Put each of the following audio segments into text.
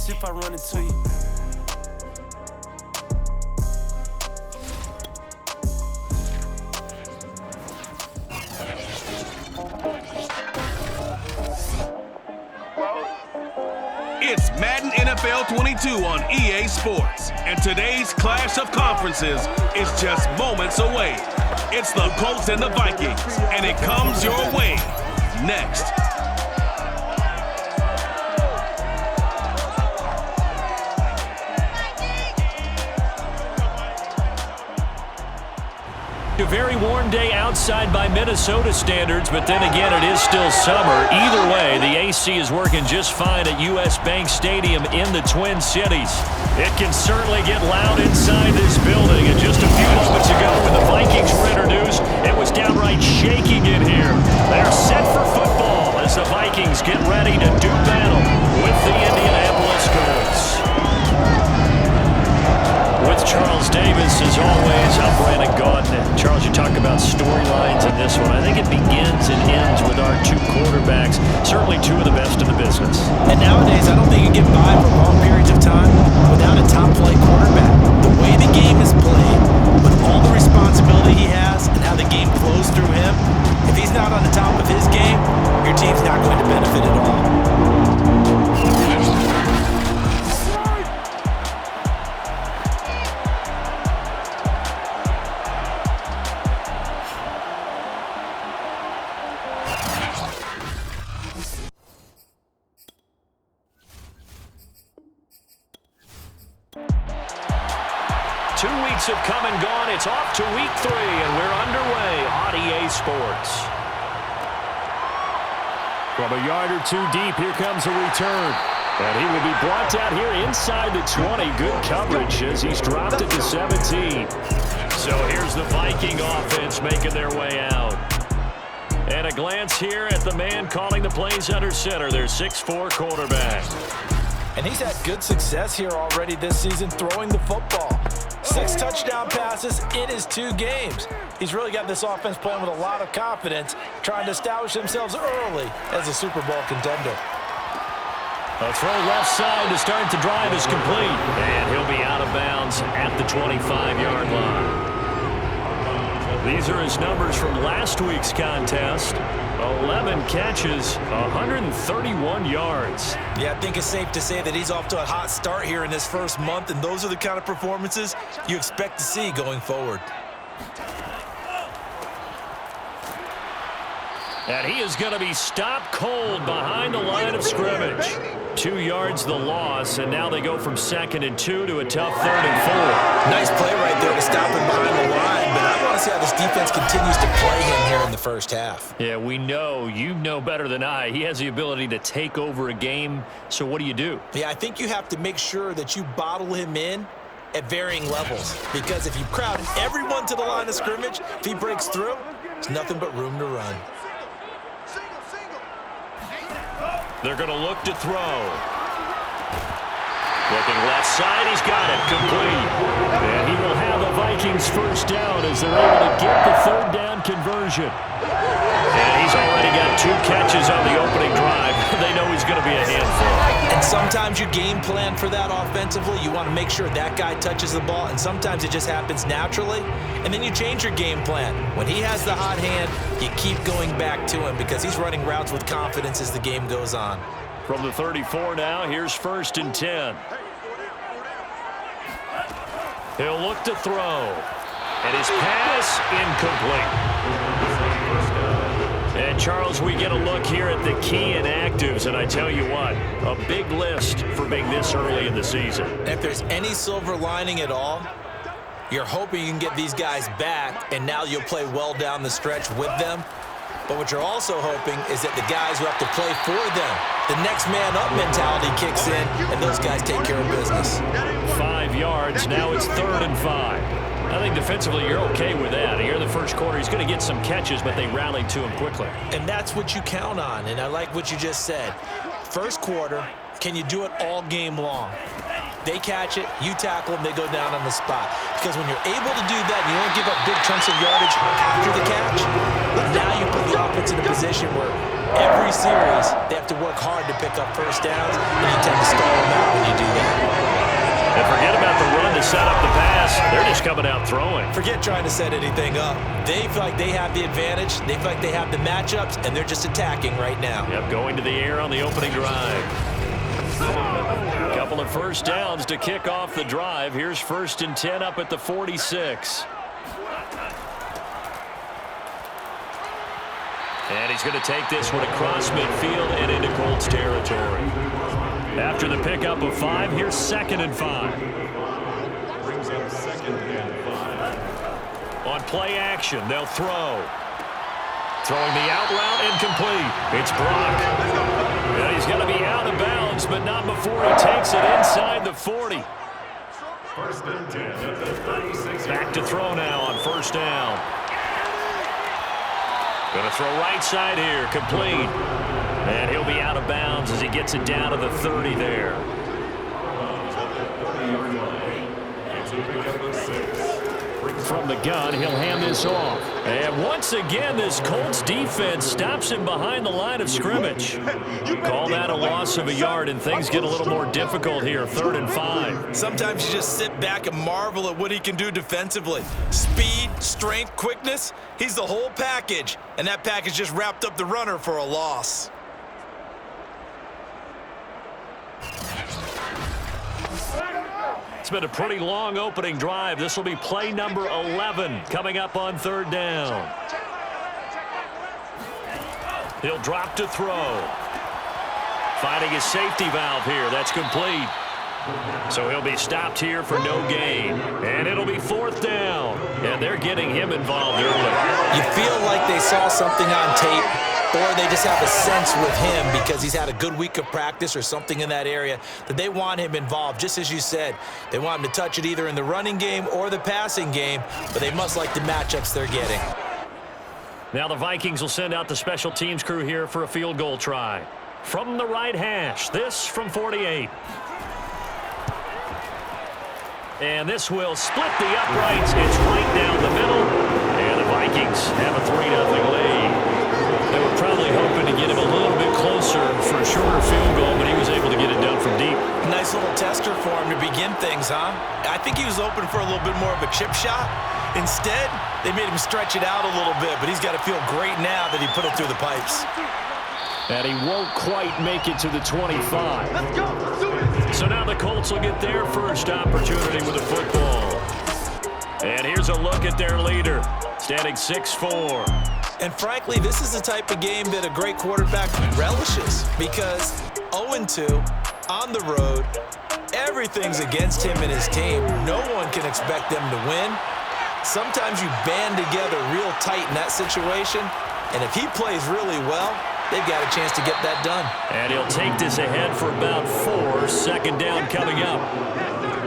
best if I run into you. It's Madden NFL 22 on EA Sports, and today's clash of conferences is just moments away. It's the Colts and the Vikings, and it comes your way next. A very warm day outside by Minnesota standards, but then again, it is still summer. Either way, the AC is working just fine at US Bank Stadium in the Twin Cities. It can certainly get loud inside this building, and just a few moments ago when the Vikings were introduced, it was downright shaking in here. They're set for football as the Vikings get ready to do battle with the Indianapolis Colts. With Charles Davis, as always, I'm Brandon Gaudin. Charles, you talk about storylines in this one. I think it begins and ends with our two quarterbacks, certainly two of the best in the business. And nowadays, I don't think you can get by for long periods of time without a top-flight quarterback. The way the game is played, with all the responsibility he has and how the game flows through him, if he's not on the top of his game, your team's not going to benefit at all. 2 weeks have come and gone. It's off to week 3, and we're underway on EA Sports. From a yard or two deep, here comes a return. And he will be brought down here inside the 20. Good coverage as he's dropped it to 17. So here's the Viking offense making their way out. And a glance here at the man calling the plays under center, their 6'4" quarterback. And he's had good success here already this season throwing the football. 6 touchdown passes in his 2 games. He's really got this offense playing with a lot of confidence, trying to establish themselves early as a Super Bowl contender. A throw left side to start the drive is complete. And he'll be out of bounds at the 25-yard line. These are his numbers from last week's contest. 11 catches, 131 yards. Yeah, I think it's safe to say that he's off to a hot start here in this first month, and those are the kind of performances you expect to see going forward. And he is going to be stopped cold behind the line of scrimmage. 2 yards the loss, and now they go from 2nd and 2 to a tough 3rd and 4. Nice play right there to stop him behind the line, but I want to see how this defense continues to play him here in the first half. Yeah, we know, you know better than I, he has the ability to take over a game, so what do? Yeah, I think you have to make sure that you bottle him in at varying levels, because if you crowd everyone to the line of scrimmage, if he breaks through, there's nothing but room to run. They're going to look to throw. Looking left side, he's got it, complete. And he will have the Vikings first down as they're able to get the 3rd down conversion. And he's already got 2 catches on the opening drive. They know he's going to be a handful. And sometimes you game plan for that offensively. You want to make sure that guy touches the ball, and sometimes it just happens naturally. And then you change your game plan. When he has the hot hand, you keep going back to him because he's running routes with confidence as the game goes on. From the 34 now, here's 1st and 10. He'll look to throw. And his pass incomplete. And Charles, we get a look here at the key inactives, and I tell you what, a big list for being this early in the season. If there's any silver lining at all, you're hoping you can get these guys back, and now you'll play well down the stretch with them. But what you're also hoping is that the guys who have to play for them, the next man up mentality kicks in, and those guys take care of business. 5 yards, now it's 3rd and 5. I think defensively you're okay with that. Here in the first quarter, he's going to get some catches, but they rallied to him quickly. And that's what you count on, and I like what you just said. First quarter, can you do it all game long? They catch it, you tackle them, they go down on the spot. Because when you're able to do that, you don't give up big chunks of yardage after the catch. Now you put the offense in a position where every series they have to work hard to pick up first downs, and you tend to stall them out when you do forget about the run to set up the pass. They're just coming out throwing. Forget trying to set anything up. They feel like they have the advantage. They feel like they have the matchups, and they're just attacking right now. Yep, going to the air on the opening drive. A couple of first downs to kick off the drive. Here's 1st and 10 up at the 46. And he's going to take this one across midfield and into Colts territory. After the pickup of 5, here's 2nd and 5. Brings up 2nd and 5. On play action, they'll throw. Throwing the out route incomplete. It's Brock. And he's going to be out of bounds, but not before he takes it inside the 40. 1st and 10 at the 36. Back to throw now on 1st down. Going to throw right side here, complete. And he'll be out of bounds as he gets it down to the 30 there. From the gun, he'll hand this off. And once again, this Colts defense stops him behind the line of scrimmage. Call that a loss of a yard, and things get a little more difficult here, 3rd and 5. Sometimes you just sit back and marvel at what he can do defensively. Speed, strength, quickness, he's the whole package. And that package just wrapped up the runner for a loss. It's been a pretty long opening drive. This will be play number 11 coming up on 3rd down. He'll drop to throw. Finding his safety valve here. That's complete. So he'll be stopped here for no gain. And it'll be 4th down. And they're getting him involved early. You feel like they saw something on tape, or they just have a sense with him because he's had a good week of practice or something in that area that they want him involved. Just as you said, they want him to touch it either in the running game or the passing game, but they must like the matchups they're getting. Now the Vikings will send out the special teams crew here for a field goal try. From the right hash, this from 48. And this will split the uprights. It's right down the middle. And the Vikings have a 3-0 lead. They were probably hoping to get him a little bit closer for a shorter field goal, but he was able to get it done from deep. Nice little tester for him to begin things, huh? I think he was open for a little bit more of a chip shot. Instead, they made him stretch it out a little bit, but he's got to feel great now that he put it through the pipes. And he won't quite make it to the 25. Let's go. So now the Colts will get their first opportunity with the football. And here's a look at their leader, standing 6'4". And frankly, this is the type of game that a great quarterback relishes because 0-2 on the road, everything's against him and his team. No one can expect them to win. Sometimes you band together real tight in that situation, and if he plays really well, they've got a chance to get that done. And he'll take this ahead for about 4. 2nd down coming up.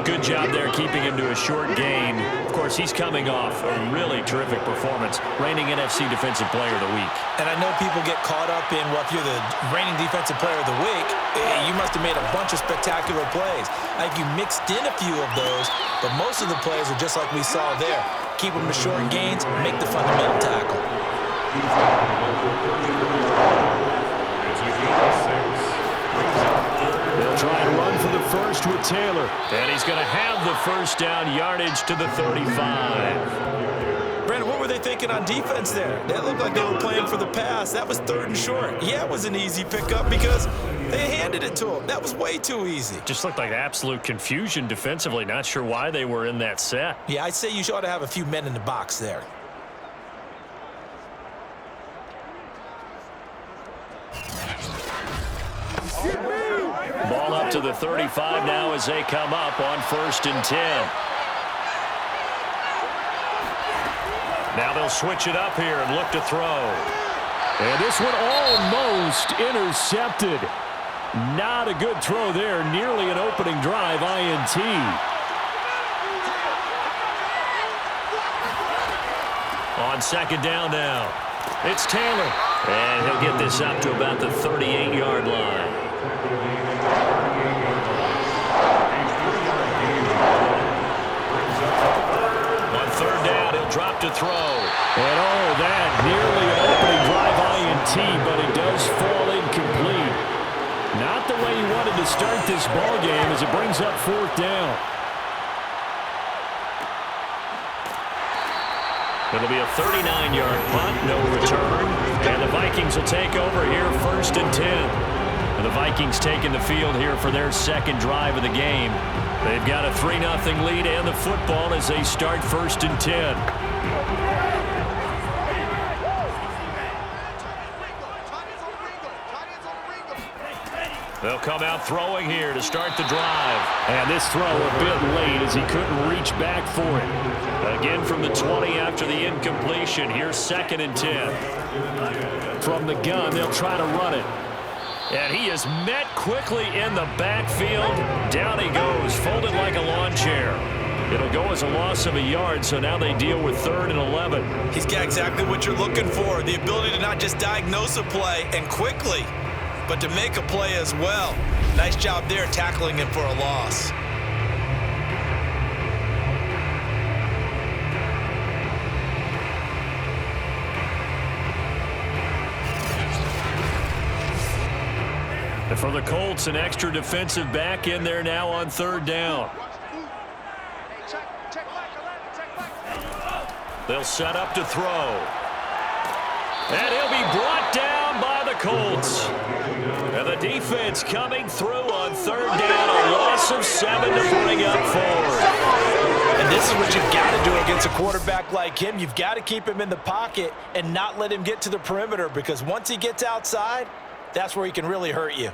Good job there keeping him to a short gain. Of course, he's coming off a really terrific performance, reigning NFC Defensive Player of the Week. And I know people get caught up in, well, if you're the reigning Defensive Player of the Week, you must have made a bunch of spectacular plays. Like you mixed in a few of those, but most of the plays are just like we saw there. Keep them to short gains, make the fundamental tackle. They'll try and run for the first with Taylor. And he's going to have the first down yardage to the 35. Brandon, what were they thinking on defense there? That looked like they were playing for the pass. That was 3rd and short. Yeah, it was an easy pickup because they handed it to him. That was way too easy. Just looked like absolute confusion defensively. Not sure why they were in that set. Yeah, I'd say you ought to have a few men in the box there. Ball up to the 35 now as they come up on 1st and 10. Now they'll switch it up here and look to throw. And this one almost intercepted. Not a good throw there. Nearly an opening drive INT. On 2nd down now. It's Taylor. And he'll get this up to about the 38-yard line. On 3rd down, he'll drop to throw. And oh, that nearly an opening drive INT, but it does fall incomplete. Not the way he wanted to start this ball game as it brings up 4th down. It'll be a 39-yard punt, no return. And the Vikings will take over here 1st and 10. The Vikings taking the field here for their second drive of the game. They've got a 3-0 lead and the football as they start 1st and 10. They'll come out throwing here to start the drive. And this throw a bit late as he couldn't reach back for it. Again from the 20 after the incompletion. Here's 2nd and 10. From the gun, they'll try to run it. And he is met quickly in the backfield. Down he goes, folded like a lawn chair. It'll go as a loss of a yard, so now they deal with 3rd and 11. He's got exactly what you're looking for, the ability to not just diagnose a play and quickly, but to make a play as well. Nice job there tackling him for a loss. And for the Colts, an extra defensive back in there now on 3rd down. They'll set up to throw. And he'll be brought down by the Colts. And the defense coming through on 3rd down, a loss of 7 to bring up 4. And this is what you've got to do against a quarterback like him. You've got to keep him in the pocket and not let him get to the perimeter, because once he gets outside, that's where he can really hurt you.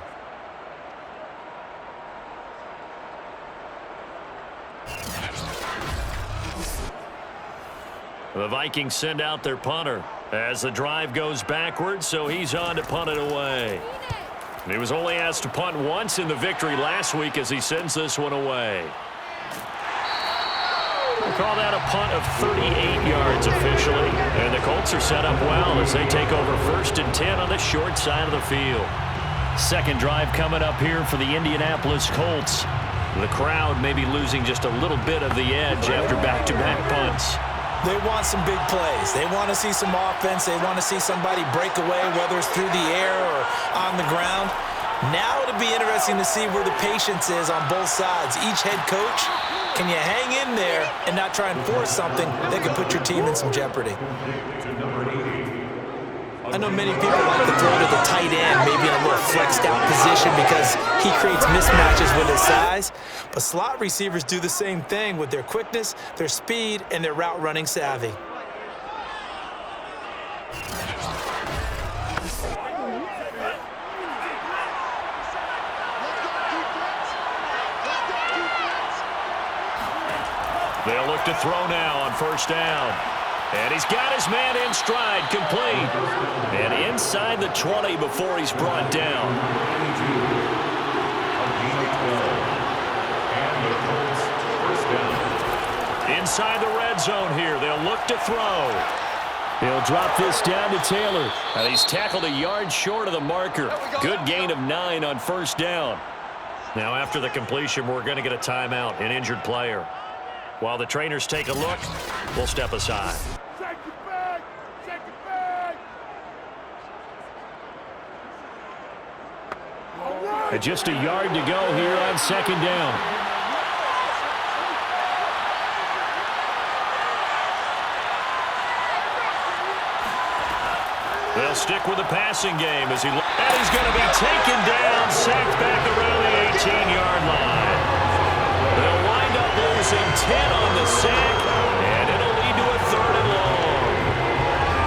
The Vikings send out their punter as the drive goes backwards, so he's on to punt it away. And he was only asked to punt once in the victory last week as he sends this one away. We'll call that a punt of 38 yards officially. And the Colts are set up well as they take over 1st and 10 on the short side of the field. Second drive coming up here for the Indianapolis Colts. The crowd may be losing just a little bit of the edge after back-to-back punts. They want some big plays. They want to see some offense. They want to see somebody break away, whether it's through the air or on the ground. Now it'll be interesting to see where the patience is on both sides. Each head coach, can you hang in there and not try and force something that could put your team in some jeopardy? I know many people like to throw to the tight end, maybe in a little flexed out position because he creates mismatches with his size. But slot receivers do the same thing with their quickness, their speed, and their route running savvy. They'll look to throw now on 1st down. And he's got his man in stride, complete. And inside the 20 before he's brought down. Inside the red zone here, they'll look to throw. He'll drop this down to Taylor. And he's tackled a yard short of the marker. Good gain of 9 on 1st down. Now after the completion, we're going to get a timeout, an injured player. While the trainers take a look, we'll step aside. And just a yard to go here on 2nd down. They'll stick with the passing game as and he's going to be taken down, sacked back around the 18-yard line. They'll wind up losing 10 on the sack, and it'll lead to a 3rd and long.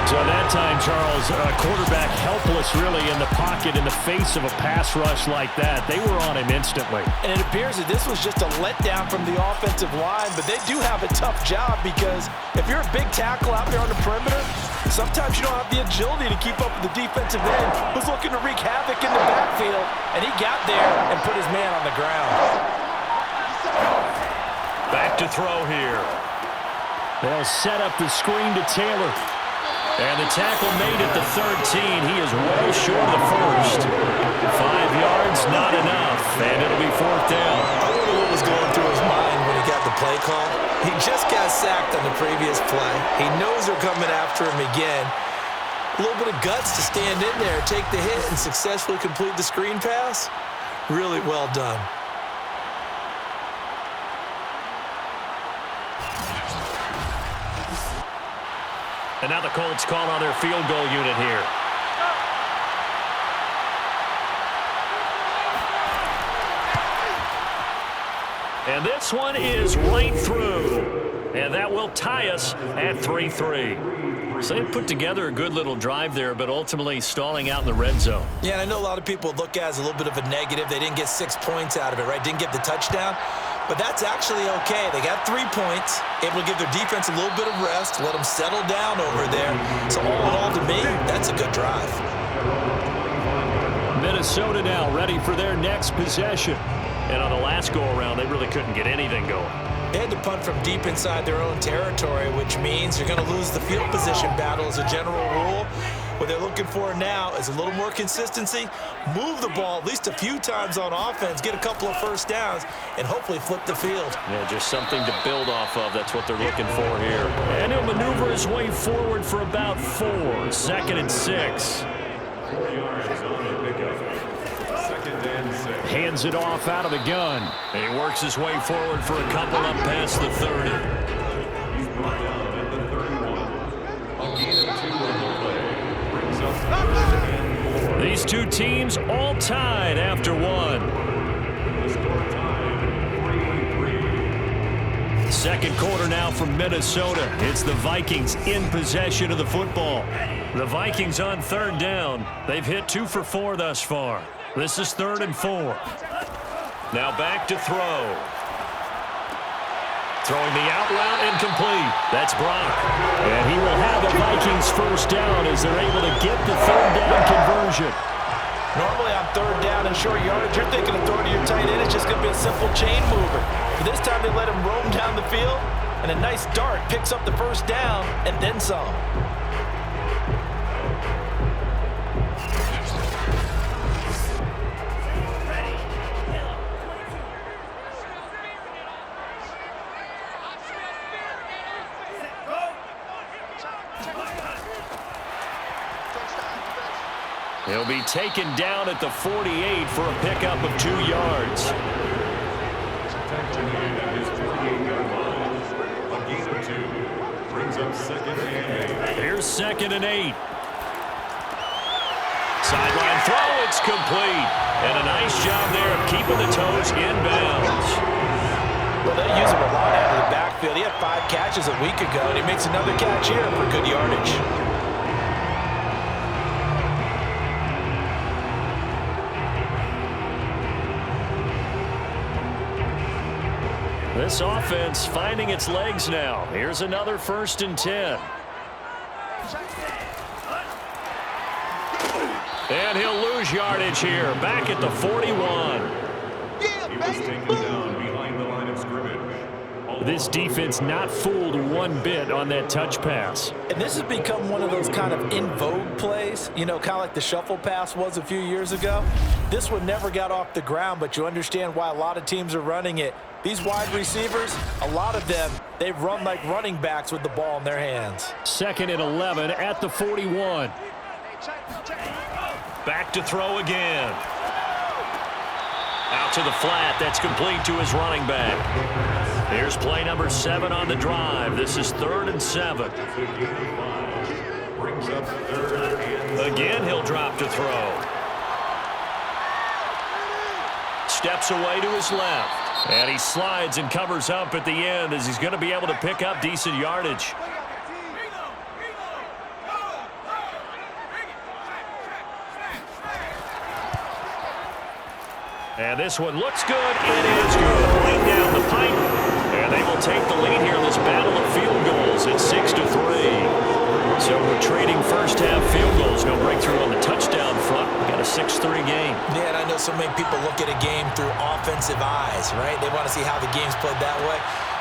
So that time, Charles, a quarterback helpless really in the pocket in the face of a pass rush like that. They were on him instantly. And it appears that this was just a letdown from the offensive line, but they do have a tough job because if you're a big tackle out there on the perimeter, sometimes you don't have the agility to keep up with the defensive end who's looking to wreak havoc in the backfield, and he got there and put his man on the ground. Back to throw here. They'll set up the screen to Taylor. And the tackle made at the 13. He is well short of the 1st. 5 yards, not enough. And it'll be 4th down. I wonder what was going through his mind when he got the play call. He just got sacked on the previous play. He knows they're coming after him again. A little bit of guts to stand in there, take the hit, and successfully complete the screen pass. Really well done. And now the Colts call on their field goal unit here. And this one is right through. And that will tie us at 3-3. So they put together a good little drive there, but ultimately stalling out in the red zone. Yeah, and I know a lot of people look at it as a little bit of a negative. They didn't get 6 points out of it, right? Didn't get the touchdown. But that's actually okay. They got 3 points, able to give their defense a little bit of rest, let them settle down over there. So all in all, to me, that's a good drive. Minnesota now ready for their next possession. And on the last go-around, they really couldn't get anything going. They had to punt from deep inside their own territory, which means you're going to lose the field position battle as a general rule. What they're looking for now is a little more consistency, move the ball at least a few times on offense, get a couple of first downs, and hopefully flip the field. Yeah, just something to build off of. That's what they're looking for here. And he'll maneuver his way forward for about 4. 2nd and 6. Hands it off out of the gun. And he works his way forward for a couple up past the 30. These two teams all tied after 1. Second quarter now from Minnesota. It's the Vikings in possession of the football. The Vikings on 3rd down. They've hit 2 for 4 thus far. This is 3rd and 4. Now back to throw. Throwing the out route incomplete. That's Brock. And he will have the Vikings first down as they're able to get the 3rd down conversion. Normally on 3rd down and short yardage, you're thinking of throwing to your tight end. It's just going to be a simple chain mover. But this time they let him roam down the field, and a nice dart picks up the first down and then some. He'll be taken down at the 48 for a pickup of 2 yards. Here's 2nd and 8. Sideline throw, it's complete. And a nice job there of keeping the toes inbounds. Well, they use him a lot out of the backfield. He had 5 catches a week ago, and he makes another catch here for good yardage. This offense finding its legs now. Here's another 1st and 10. And he'll lose yardage here. Back at the 41. This defense not fooled one bit on that touch pass. And this has become one of those kind of in vogue plays, you know, kind of like the shuffle pass was a few years ago. This one never got off the ground, but you understand why a lot of teams are running it. These wide receivers, a lot of them, they run like running backs with the ball in their hands. 2nd and 11 at the 41. Back to throw again. Out to the flat. That's complete to his running back. Here's play number 7 on the drive. This is 3rd and 7. Again, he'll drop to throw. Steps away to his left. And he slides and covers up at the end as he's going to be able to pick up decent yardage. And this one looks good. It is good. Right down the pipe. And they will take the lead here in this battle of field goals at 6-3. So we're trading first half field goals. No breakthrough on the touchdown front. We got a 6-3 game. Yeah, and I know so many people look at a game through offensive eyes, right? They want to see how the game's played that way.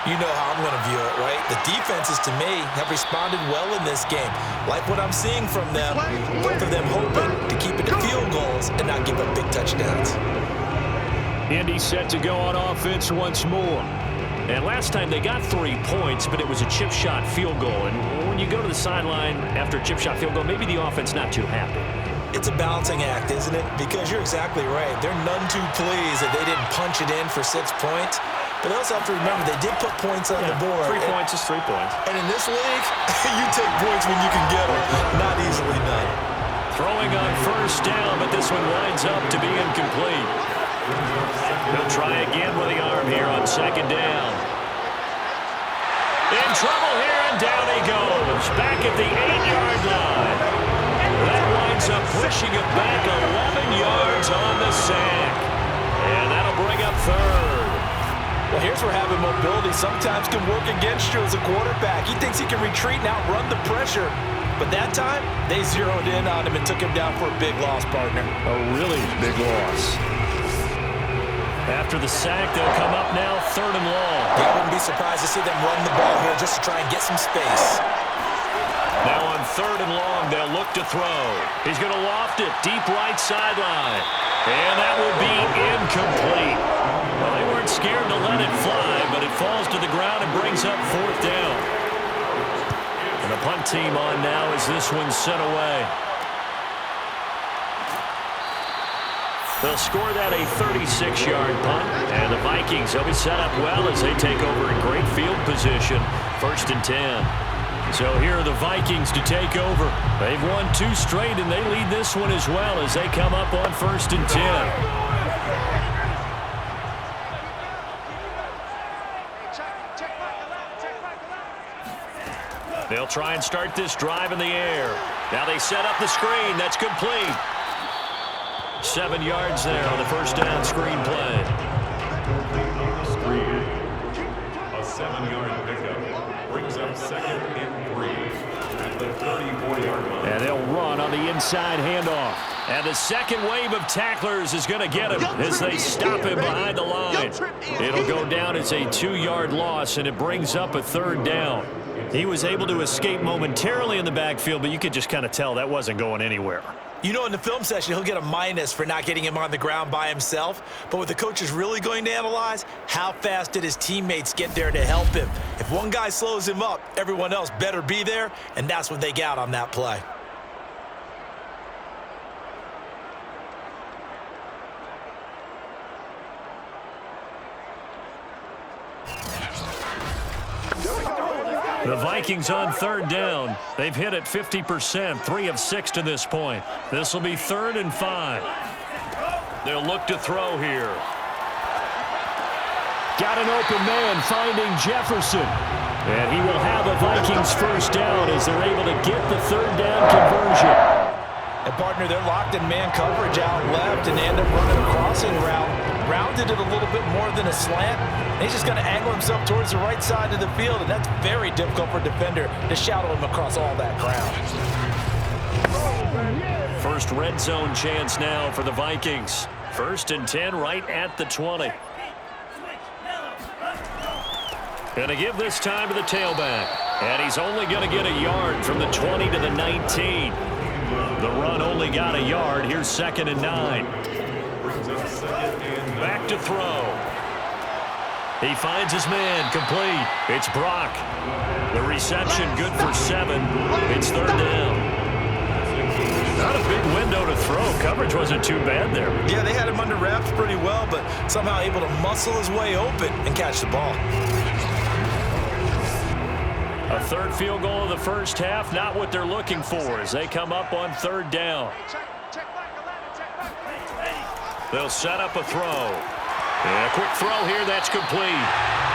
You know how I'm going to view it, right? The defenses, to me, have responded well in this game. Like what I'm seeing from them, both of them hoping to keep it to field goals and not give up big touchdowns. Indy set to go on offense once more. And last time they got 3 points, but it was a chip shot field goal. And when you go to the sideline after a chip shot field goal, maybe the offense not too happy. It's a balancing act, isn't it? Because you're exactly right. They're none too pleased that they didn't punch it in for 6 points. But they also have to remember they did put points on the board. 3 points is 3 points. And in this league, you take points when you can get them. Not easily done. Throwing on first down, but this one winds up to be incomplete. He'll try again with the arm here on second down. In trouble here, and down he goes. Back at the 8-yard line. That winds up pushing it back 11 yards on the sack. And that'll bring up third. Well, here's where having mobility sometimes can work against you as a quarterback. He thinks he can retreat and outrun the pressure. But that time, they zeroed in on him and took him down for a big loss, partner. A really big loss. After the sack, they'll come up now, third and long. Yeah, I wouldn't be surprised to see them run the ball here just to try and get some space. Now on third and long, they'll look to throw. He's going to loft it, deep right sideline. And that will be incomplete. Well, they weren't scared to let it fly, but it falls to the ground and brings up fourth down. And the punt team on now as this one's sent away. They'll score that a 36-yard punt, and the Vikings will be set up well as they take over in great field position, 1st and 10. So here are the Vikings to take over. They've won 2 straight, and they lead this one as well as they come up on 1st and 10. They'll try and start this drive in the air. Now they set up the screen. That's complete. 7 yards there on the first down screen play. Screen. A 7-yard pickup brings up 2nd and 3 at the 34-yard line. And they'll run on the inside handoff. And the second wave of tacklers is going to get him as they stop him behind the line. It'll go down as a 2-yard loss, and it brings up a third down. He was able to escape momentarily in the backfield, but you could just kind of tell that wasn't going anywhere. You know, in the film session, he'll get a minus for not getting him on the ground by himself. But what the coach is really going to analyze, how fast did his teammates get there to help him? If one guy slows him up, everyone else better be there, and that's what they got on that play. The Vikings on third down. They've hit it 50%, 3 of 6 to this point. This will be 3rd and 5. They'll look to throw here. Got an open man finding Jefferson. And he will have a Vikings first down as they're able to get the third down conversion. And, partner, they're locked in man coverage out left, and they end up running a crossing route. Rounded it a little bit more than a slant. And he's just going to angle himself towards the right side of the field, and that's very difficult for a defender to shadow him across all that ground. First red zone chance now for the Vikings. 1st and 10 right at the 20. Going to give this time to the tailback. And he's only going to get a yard from the 20 to the 19. The run only got a yard. Here's 2nd and 9. Back to throw. He finds his man, complete. It's Brock. The reception good for 7. It's 3rd down. Not a big window to throw. Coverage wasn't too bad there. Yeah, they had him under wraps pretty well, but somehow able to muscle his way open and catch the ball. A third field goal of the first half, not what they're looking for as they come up on 3rd down. They'll set up a throw. And a quick throw here, that's complete.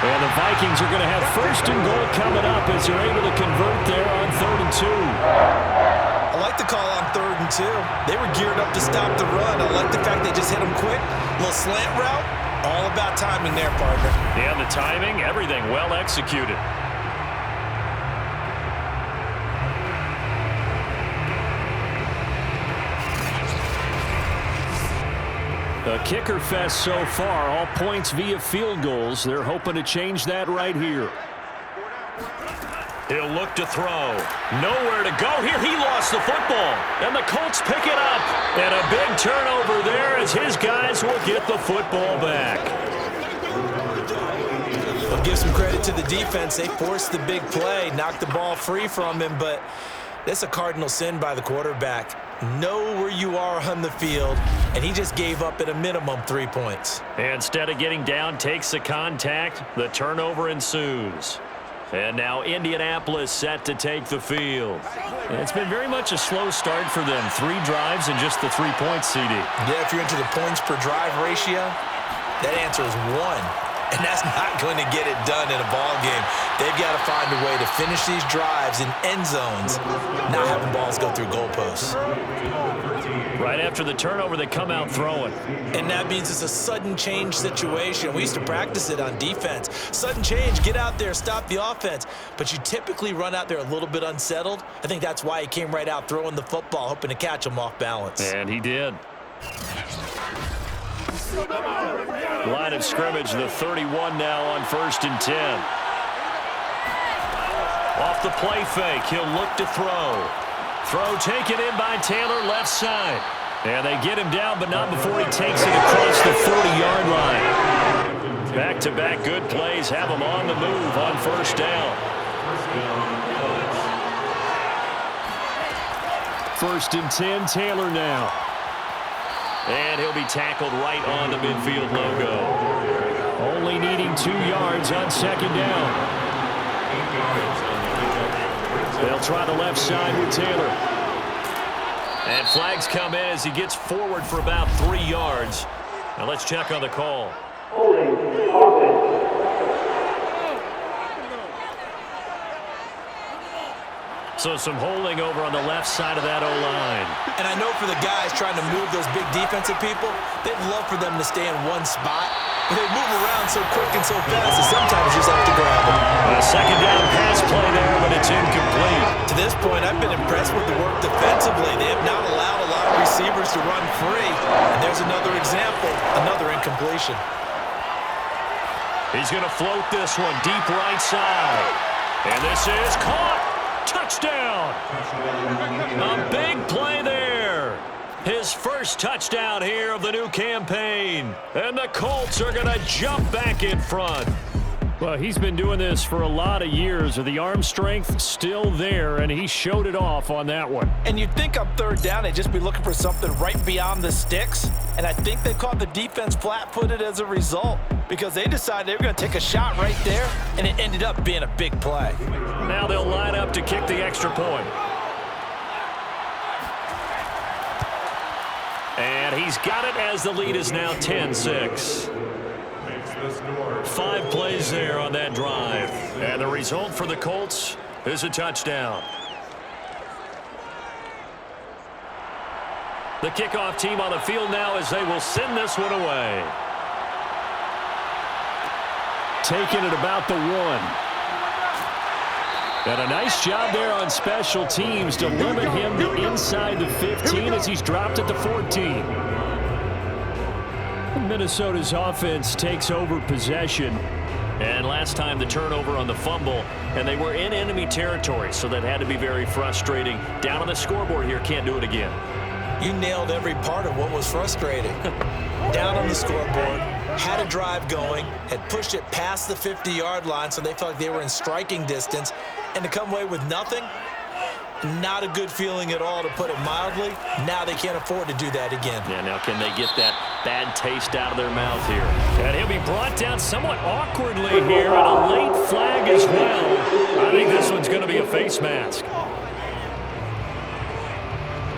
And the Vikings are going to have 1st and goal coming up as they're able to convert there on 3rd and 2. I like the call on 3rd and 2. They were geared up to stop the run. I like the fact they just hit him quick. A little slant route. All about timing there, partner. Yeah, the timing, everything well executed. A kicker fest so far, all points via field goals. They're hoping to change that right here. He'll look to throw. Nowhere to go here. He lost the football. And the Colts pick it up. And a big turnover there as his guys will get the football back. I'll give some credit to the defense. They forced the big play, knocked the ball free from him, but that's a cardinal sin by the quarterback. know where you are on the field, and he just gave up at a minimum 3 points. Instead of getting down, takes the contact. The turnover ensues. And now Indianapolis set to take the field. It's been very much a slow start for them. 3 drives and just the 3 points, CD. Yeah, if you're into the points per drive ratio, that answer is 1. And that's not going to get it done in a ball game. They've got to find a way to finish these drives in end zones, not having balls go through goalposts. Right after the turnover, they come out throwing. And that means it's a sudden change situation. We used to practice it on defense. Sudden change, get out there, stop the offense. But you typically run out there a little bit unsettled. I think that's why he came right out throwing the football, hoping to catch him off balance. And he did. Line of scrimmage, the 31 now on 1st and 10. Off the play fake, he'll look to throw. Throw taken in by Taylor, left side. And they get him down, but not before he takes it across the 40-yard line. Back-to-back good plays have him on the move on 1st down. 1st and 10, Taylor now. And he'll be tackled right on the midfield logo. Only needing 2 yards on 2nd down. They'll try the left side with Taylor. And flags come in as he gets forward for about 3 yards. Now let's check on the call. So some holding over on the left side of that O-line. And I know for the guys trying to move those big defensive people, they'd love for them to stay in one spot. But they move around so quick and so fast that sometimes you just have to grab them. A 2nd down pass play there, but it's incomplete. To this point, I've been impressed with the work defensively. They have not allowed a lot of receivers to run free. And there's another example, another incompletion. He's going to float this one deep right side. And this is caught. Touchdown! A big play there. His first touchdown here of the new campaign. And the Colts are going to jump back in front. Well, he's been doing this for a lot of years. The arm strength still there, and he showed it off on that one. And you'd think on 3rd down they'd just be looking for something right beyond the sticks. And I think they caught the defense flat-footed as a result because they decided they were going to take a shot right there, and it ended up being a big play. Now they'll line up to kick the extra point. And he's got it as the lead is now 10-6. 5 plays there on that drive. And the result for the Colts is a touchdown. The kickoff team on the field now as they will send this one away. Taking it about the 1. And a nice job there on special teams to limit him to inside the 15 as he's dropped at the 14. Minnesota's offense takes over possession. And last time the turnover on the fumble, and they were in enemy territory, so that had to be very frustrating. Down on the scoreboard here, can't do it again. You nailed every part of what was frustrating. Down on the scoreboard, had a drive going, had pushed it past the 50-yard line so they felt like they were in striking distance, and to come away with nothing, not a good feeling at all, to put it mildly. Now they can't afford to do that again. Yeah, now can they get that bad taste out of their mouth here? And he'll be brought down somewhat awkwardly here, and a late flag as well. I think this one's going to be a face mask.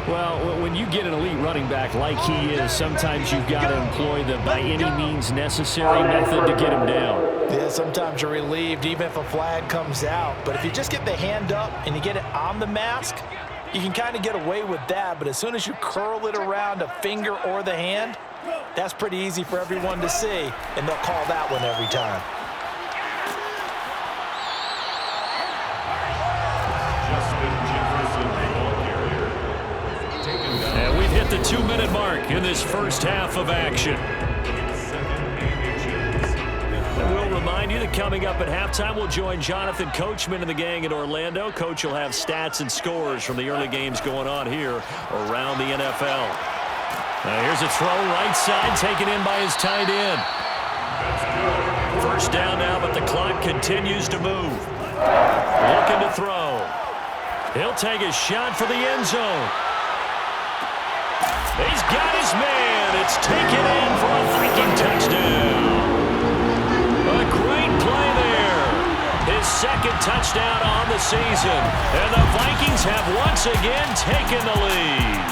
Well, when you get an elite running back like he is, sometimes you've got to employ the by any means necessary method to get him down. Yeah, sometimes you're relieved even if a flag comes out. But if you just get the hand up and you get it on the mask, you can kind of get away with that. But as soon as you curl it around a finger or the hand, that's pretty easy for everyone to see, and they'll call that one every time. And we've hit the 2-minute mark in this first half of action. And we'll remind you that coming up at halftime, we'll join Jonathan Coachman and the gang in Orlando. Coach will have stats and scores from the early games going on here around the NFL. Here's a throw right side taken in by his tight end. First down now, but the clock continues to move. Looking to throw. He'll take a shot for the end zone. He's got his man. It's taken in for a Viking touchdown. A great play there. His second touchdown on the season. And the Vikings have once again taken the lead.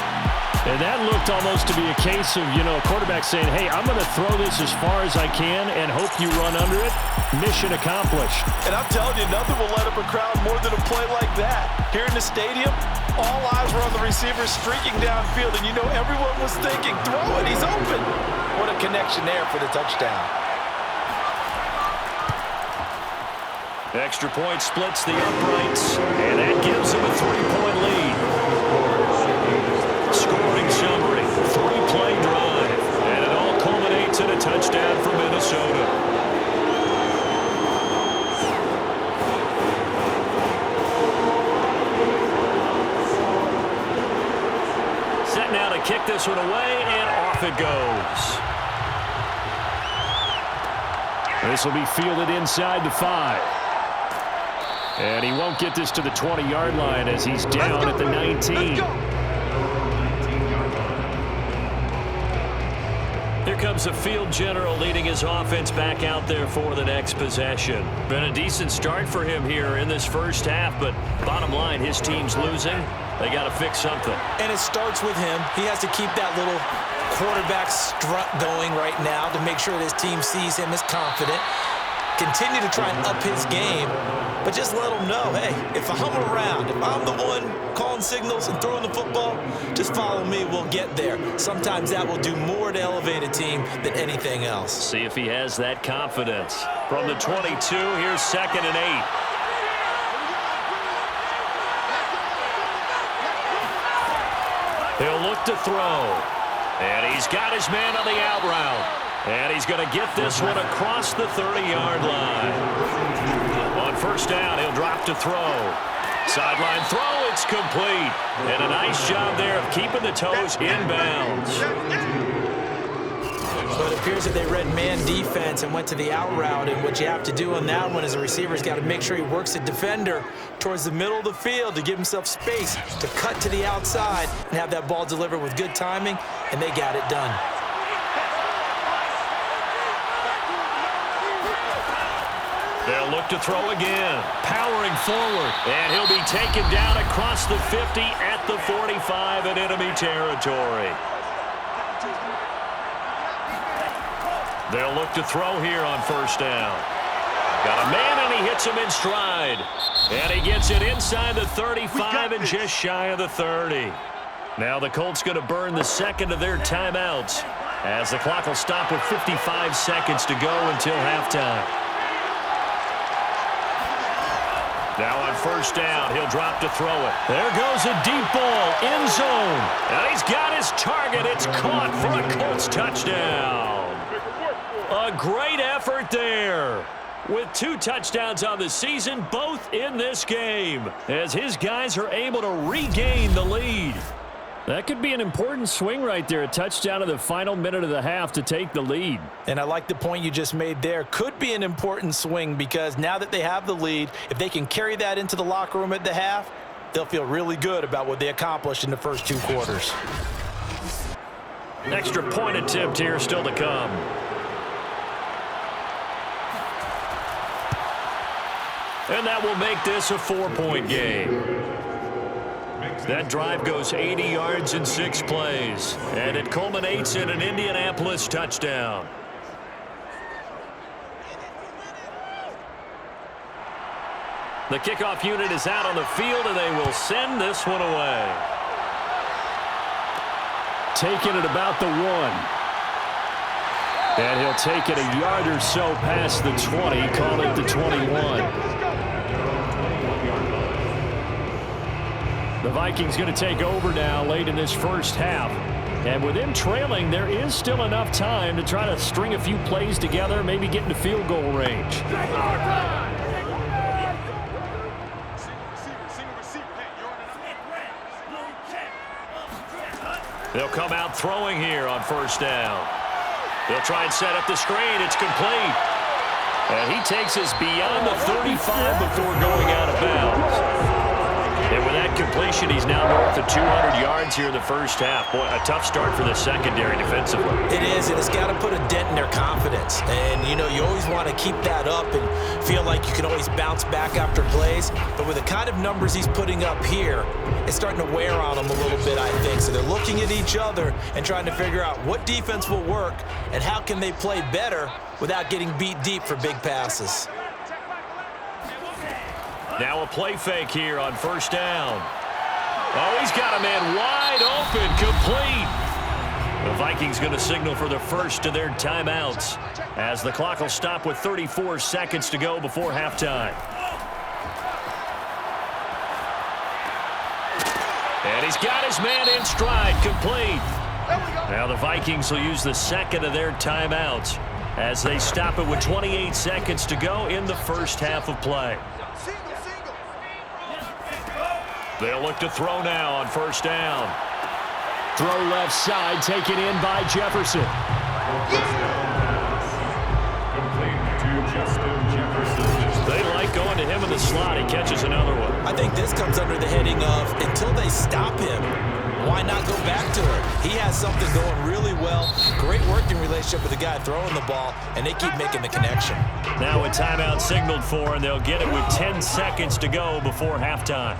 And that looked almost to be a case of, a quarterback saying, hey, I'm going to throw this as far as I can and hope you run under it. Mission accomplished. And I'm telling you, nothing will light up a crowd more than a play like that. Here in the stadium, all eyes were on the receiver streaking downfield, and everyone was thinking, throw it, he's open. What a connection there for the touchdown. Extra point splits the uprights, and that gives him a 3-point lead. Scoring summary, 3-play drive, and it all culminates in a touchdown for Minnesota. Set now to kick this one away, and off it goes. This will be fielded inside the 5. And he won't get this to the 20-yard line as he's down at the 19. Here comes the field general leading his offense back out there for the next possession. Been a decent start for him here in this first half, but bottom line, his team's losing. They got to fix something. And it starts with him. He has to keep that little quarterback strut going right now to make sure that his team sees him as confident. Continue to try and up his game, but just let him know, hey, if I'm around, if I'm the one calling signals and throwing the football, just follow me, we'll get there. Sometimes that will do more to elevate a team than anything else. See if he has that confidence. From the 22, here's 2nd and 8. He'll look to throw. And he's got his man on the out route. And he's going to get this one across the 30-yard line. On first down, he'll drop to throw. Sideline throw, it's complete. And a nice job there of keeping the toes inbounds. So it appears that they read man defense and went to the out route. And what you have to do on that one as a receiver's got to make sure he works the defender towards the middle of the field to give himself space to cut to the outside and have that ball delivered with good timing, and they got it done. They'll look to throw again. Powering forward. And he'll be taken down across the 50 at the 45 in enemy territory. They'll look to throw here on first down. Got a man, and he hits him in stride. And he gets it inside the 35 and just shy of the 30. Now the Colts going to burn the second of their timeouts as the clock will stop with 55 seconds to go until halftime. Now on first down, he'll drop to throw it. There goes a deep ball, end zone. And he's got his target. It's caught for a Colts touchdown. A great effort there. With 2 touchdowns on the season, both in this game, as his guys are able to regain the lead. That could be an important swing right there, a touchdown in the final minute of the half to take the lead. And I like the point you just made there. Could be an important swing because now that they have the lead, if they can carry that into the locker room at the half, they'll feel really good about what they accomplished in the first 2 quarters. An extra point attempt here still to come. And that will make this a 4-point game. That drive goes 80 yards in 6 plays, and it culminates in an Indianapolis touchdown. The kickoff unit is out on the field, and they will send this one away. Taking it about the 1. And he'll take it a yard or so past the 20, call it the 21. The Vikings going to take over now late in this first half. And with them trailing, there is still enough time to try to string a few plays together, maybe get into field goal range. They'll come out throwing here on first down. They'll try and set up the screen. It's complete. And he takes us beyond the 35 before going out of bounds. And with that completion, he's now north of 200 yards here in the first half. Boy, a tough start for the secondary defensively. It is, and it's got to put a dent in their confidence. And, you know, you always want to keep that up and feel like you can always bounce back after plays. But with the kind of numbers he's putting up here, it's starting to wear on them a little bit, I think. So they're looking at each other and trying to figure out what defense will work and how can they play better without getting beat deep for big passes. Now a play fake here on first down. Oh, he's got a man wide open, complete. The Vikings going to signal for the first of their timeouts as the clock will stop with 34 seconds to go before halftime. And he's got his man in stride, complete. Now the Vikings will use the second of their timeouts as they stop it with 28 seconds to go in the first half of play. They'll look to throw now on first down. Throw left side, taken in by Jefferson. Complete to Justin Jefferson. They like going to him in the slot. He catches another one. I think this comes under the heading of until they stop him, why not go back to it? He has something going really well. Great working relationship with the guy throwing the ball, and they keep making the connection. Now a timeout signaled for, and they'll get it with 10 seconds to go before halftime.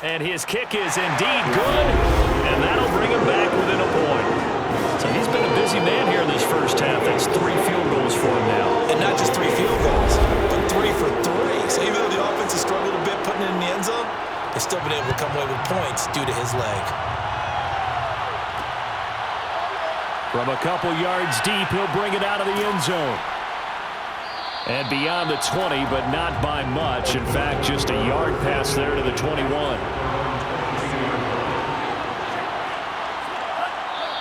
And his kick is indeed good, and that'll bring him back within a point. So he's been a busy man here in this first half. That's 3 field goals for him now. And not just 3 field goals, but 3 for 3. So even though the offense has struggled a bit putting it in the end zone, they've still been able to come away with points due to his leg. From a couple yards deep, he'll bring it out of the end zone. And beyond the 20, but not by much. In fact, just a yard pass there to the 21.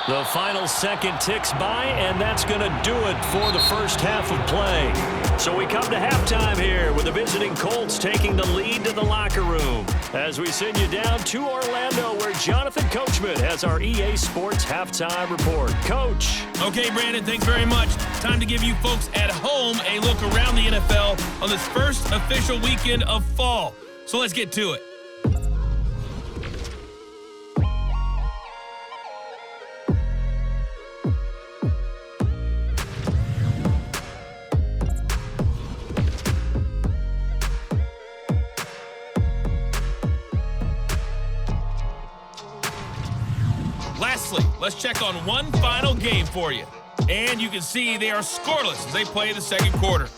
The final second ticks by, and that's going to do it for the first half of play. So we come to halftime here with the visiting Colts taking the lead to the locker room as we send you down to Orlando where Jonathan Coachman has our EA Sports halftime report. Coach. Okay, Brandon, thanks very much. Time to give you folks at home a look around the NFL on this first official weekend of fall. So let's get to it. Lastly, let's check on one final game for you. And you can see they are scoreless as they play the second quarter.